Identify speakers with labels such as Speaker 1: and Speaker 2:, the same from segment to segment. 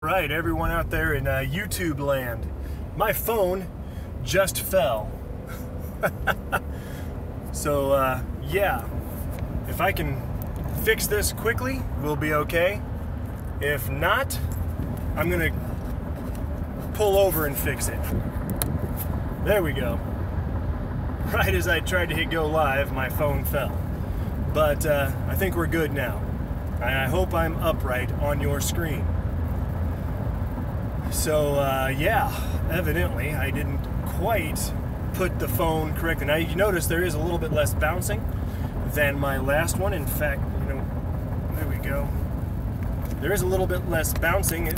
Speaker 1: Right, everyone out there in YouTube land, my phone just fell. So yeah, if I can fix this quickly, we'll be okay. If not, I'm gonna pull over and fix it. There we go. Right as I tried to hit go live, my phone fell. But I think we're good now. And I hope I'm upright on your screen. So yeah, evidently I didn't quite put the phone correctly. Now you notice there is a little bit less bouncing than my last one. In fact, there we go. There is a little bit less bouncing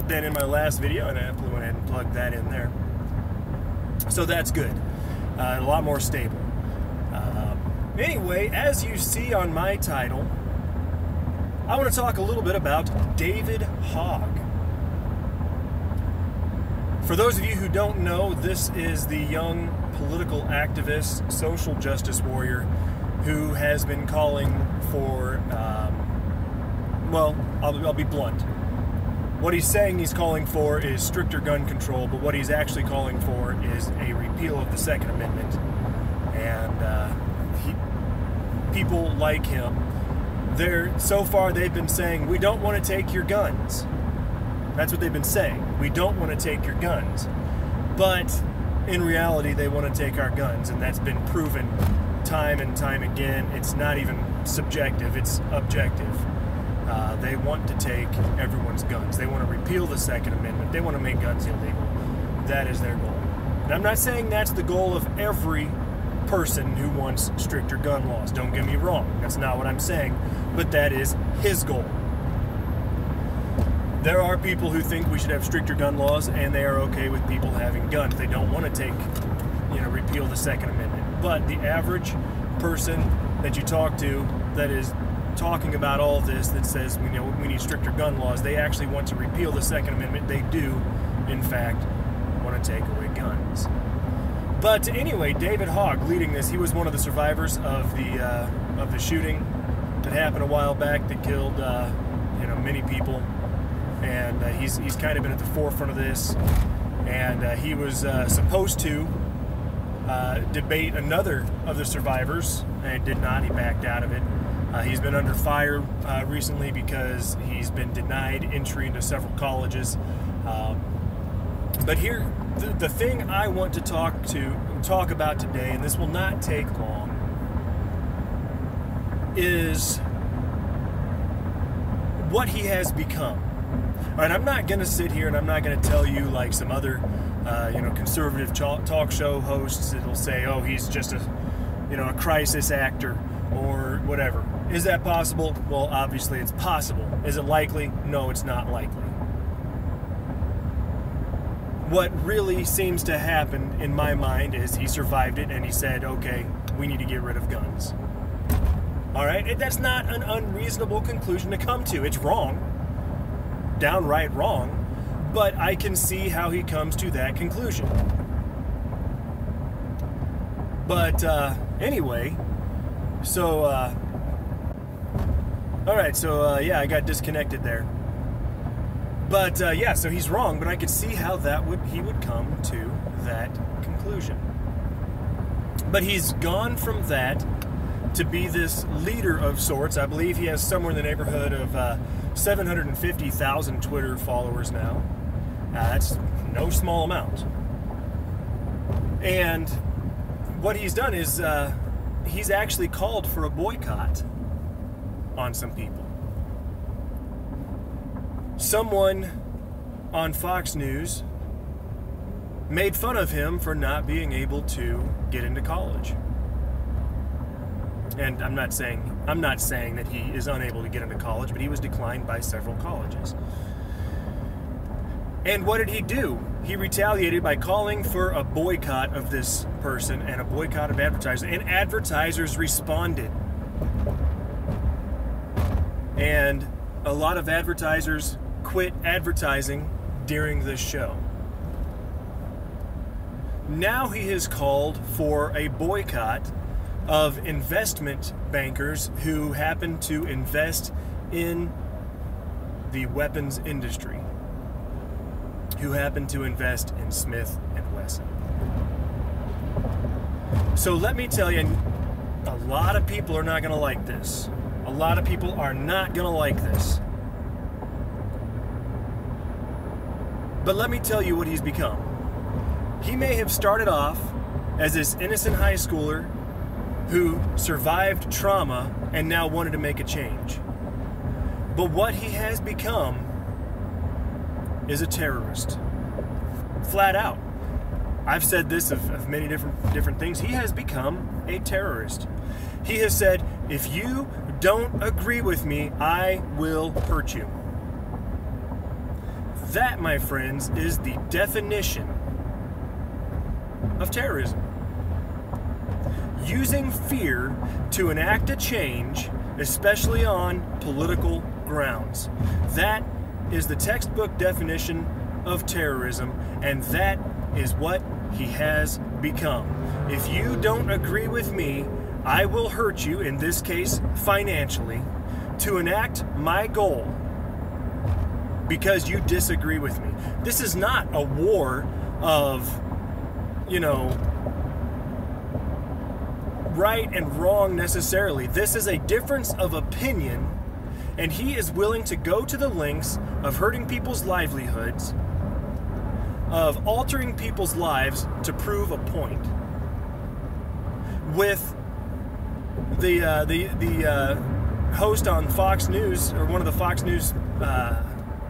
Speaker 1: than in my last video, and I went ahead and plugged that in there. So that's good. A lot more stable. Anyway, as you see on my title, I want to talk a little bit about David Hogg. For those of you who don't know, this is the young political activist, social justice warrior who has been calling for, well, I'll be blunt. What he's saying he's calling for is stricter gun control, but what he's actually calling for is a repeal of the Second Amendment. And people like him, so far they've been saying, we don't want to take your guns. That's what they've been saying. We don't want to take your guns. But in reality, they want to take our guns, and that's been proven time and time again. It's not even subjective, it's objective. They want to take everyone's guns. They want to repeal the Second Amendment. They want to make guns illegal. That is their goal. And I'm not saying that's the goal of every person who wants stricter gun laws. Don't get me wrong. That's not what I'm saying. But that is his goal. There are people who think we should have stricter gun laws, and they are okay with people having guns. They don't want to repeal the Second Amendment. But the average person that you talk to that is talking about all this, that says we need stricter gun laws, they actually want to repeal the Second Amendment. They do, in fact, want to take away guns. But anyway, David Hogg leading this. He was one of the survivors of the shooting that happened a while back that killed many people. And he's kind of been at the forefront of this, and he was supposed to debate another of the survivors, and did not. He backed out of it. He's been under fire recently because he's been denied entry into several colleges. But here, the thing I want to talk about today, and this will not take long, is what he has become. All right, I'm not going to sit here and I'm not going to tell you like some other, conservative talk show hosts that'll say, oh, he's just a crisis actor or whatever. Is that possible? Well, obviously it's possible. Is it likely? No, it's not likely. What really seems to happen in my mind is he survived it and he said, okay, we need to get rid of guns. All right, that's not an unreasonable conclusion to come to. It's wrong. Downright wrong, but I can see how he comes to that conclusion. But anyway, so all right, so yeah, I got disconnected there. But yeah, so he's wrong, but I could see how he would come to that conclusion. But he's gone from that to be this leader of sorts. I believe he has somewhere in the neighborhood of 750,000 Twitter followers now. That's no small amount. And what he's done is he's actually called for a boycott on some people. Someone on Fox News made fun of him for not being able to get into college. And I'm not saying that he is unable to get into college, but he was declined by several colleges. And what did he do? He retaliated by calling for a boycott of this person and a boycott of advertisers. And advertisers responded. And a lot of advertisers quit advertising during this show. Now he has called for a boycott of investment bankers who happen to invest in the weapons industry. who happen to invest in Smith & Wesson. So let me tell you, a lot of people are not going to like this. A lot of people are not going to like this. But let me tell you what he's become. He may have started off as this innocent high schooler who survived trauma and now wanted to make a change. But what he has become is a terrorist. Flat out. I've said this of many different things. He has become a terrorist. He has said, if you don't agree with me, I will hurt you. That, my friends, is the definition of terrorism. Using fear to enact a change, especially on political grounds. That is the textbook definition of terrorism, and that is what he has become. If you don't agree with me, I will hurt you, in this case financially, to enact my goal because you disagree with me. This is not a war of, right and wrong necessarily. This is a difference of opinion, and he is willing to go to the lengths of hurting people's livelihoods, of altering people's lives to prove a point. With the host on Fox News, or one of the Fox News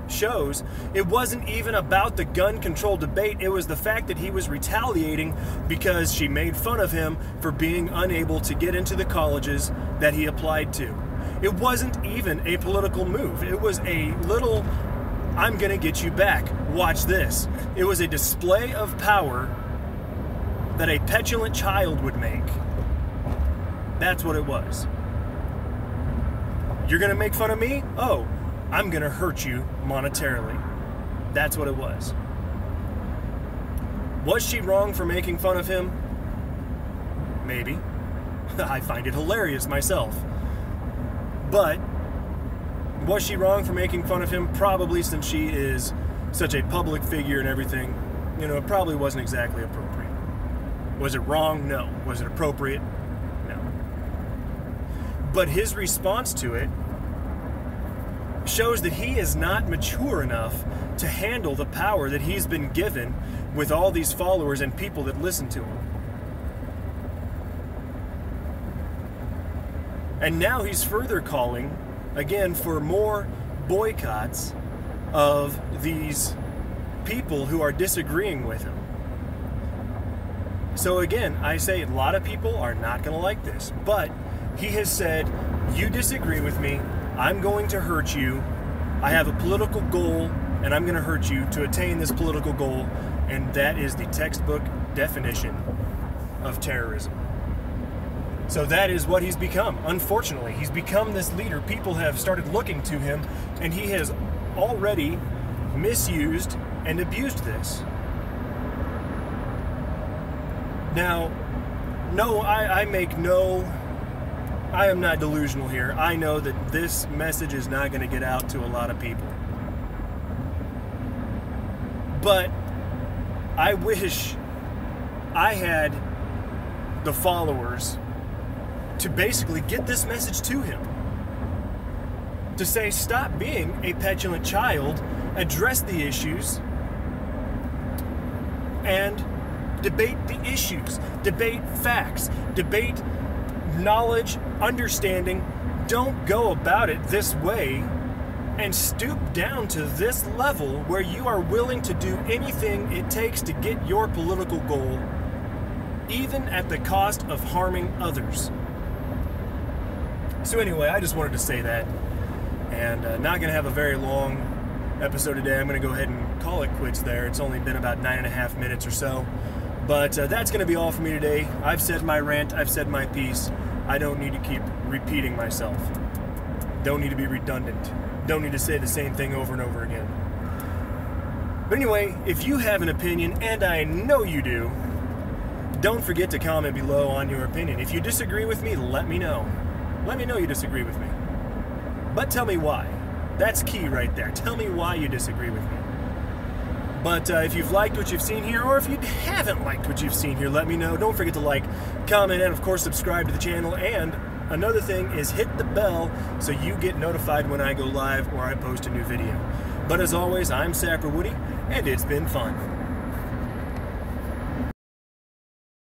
Speaker 1: shows, it wasn't even about the gun control debate. It was the fact that he was retaliating because she made fun of him for being unable to get into the colleges that he applied to. It wasn't even a political move. It was a little, I'm gonna get you back, watch this. It was a display of power that a petulant child would make. That's what it was. You're gonna make fun of me? Oh, I'm gonna hurt you monetarily. That's what it was. Was she wrong for making fun of him? Maybe. I find it hilarious myself. But was she wrong for making fun of him? Probably, since she is such a public figure and everything. It probably wasn't exactly appropriate. Was it wrong? No. Was it appropriate? No. But his response to it shows that he is not mature enough to handle the power that he's been given with all these followers and people that listen to him. And now he's further calling, again, for more boycotts of these people who are disagreeing with him. So again, I say a lot of people are not going to like this, but he has said, you disagree with me, I'm going to hurt you, I have a political goal, and I'm going to hurt you to attain this political goal, and that is the textbook definition of terrorism. So that is what he's become. Unfortunately, he's become this leader. People have started looking to him, and he has already misused and abused this. Now, no, I am not delusional here. I know that this message is not going to get out to a lot of people. But I wish I had the followers to basically get this message to him. To say, stop being a petulant child, address the issues, and debate the issues, debate facts, debate knowledge, understanding. Don't go about it this way and stoop down to this level where you are willing to do anything it takes to get your political goal, even at the cost of harming others. So anyway, I just wanted to say that, and not going to have a very long episode today. I'm going to go ahead and call it quits there. It's only been about 9.5 minutes or so, but that's going to be all for me today. I've said my rant, I've said my piece. I don't need to keep repeating myself. Don't need to be redundant. Don't need to say the same thing over and over again. But anyway, if you have an opinion, and I know you do, don't forget to comment below on your opinion. If you disagree with me, let me know. Let me know you disagree with me. But tell me why. That's key right there. Tell me why you disagree with me. But if you've liked what you've seen here, or if you haven't liked what you've seen here, let me know. Don't forget to like, comment, and of course subscribe to the channel. And another thing is hit the bell so you get notified when I go live or I post a new video. But as always, I'm Sapper Woody, and it's been fun.